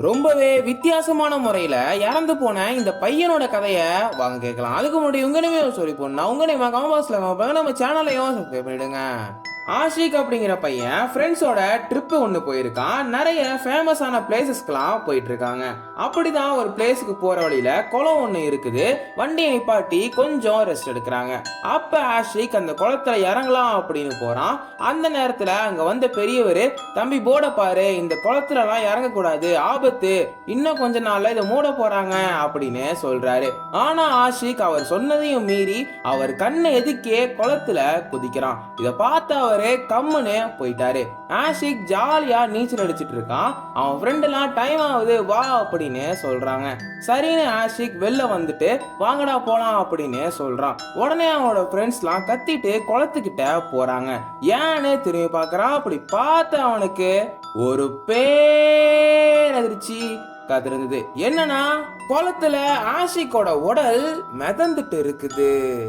ரொம்பவே வித்தியாசமான முறையில இறந்து போன இந்த பையனோட கதைய வாங்க கேட்கலாம். அதுக்கு முன்னாடி உங்க நேமையும் சொல்லி போடணும். உங்க நேம் கமெண்ட் பாக்ஸ்ல நம்ம சேனலையும் சப்ஸ்கிரைப் பண்ணிடுங்க. ஆஷிக் அப்படிங்கிற பையன் ஃப்ரெண்ட்ஸோட ட்ரிப்பு ஒன்று போயிருக்கான். நிறைய ஃபேமஸான பிளேசஸ்க்கெல்லாம் போயிட்டு இருக்காங்க. அப்படிதான் ஒரு பிளேஸுக்கு போற வழியில குளம் ஒன்று இருக்குது. வண்டியை நிப்பாட்டி கொஞ்சம் ரெஸ்ட் எடுக்கிறாங்க. அப்ப ஆஷிக் அந்த குளத்துல இறங்கலாம் அப்படின்னு போறான். அந்த நேரத்துல அங்க வந்த பெரியவர், தம்பி போர்டை பாரு, இந்த குளத்துலலாம் இறங்கக்கூடாது, ஆபத்து, இன்னும் கொஞ்ச நாள்ல இதை மூட போறாங்க அப்படின்னு சொல்றாரு. ஆனா ஆஷிக் அவர் சொன்னதையும் மீறி அவர் கண்ணை எதுக்கே குளத்துல குதிக்கிறான். இதை பார்த்த அவரு கம்முன்னு போயிட்டாரு. ஆஷிக் ஜாலியா நீச்சல் அடிச்சிட்டு இருக்கான். அவன் ஃப்ரெண்ட் எல்லாம் டைம் ஆகுது வா அப்படின்னு சொல்றாங்க. சரின்னு ஆஷிக் வெளில வந்துட்டு வாங்கடா போலாம் அப்படின்னு சொல்றான். உடனே அவனோட ஃப்ரெண்ட்ஸ் எல்லாம் கத்திட்டு குளத்துக்கிட்ட போறாங்க. ஏன்னு திரும்பி பார்க்கறான். அப்படி பார்த்த அவனுக்கு ஒரு பேரதிர்ச்சி காத்திருந்தது. என்னன்னா, குளத்துல ஆஷிக்கோட உடல் மிதந்துட்டு இருக்குது.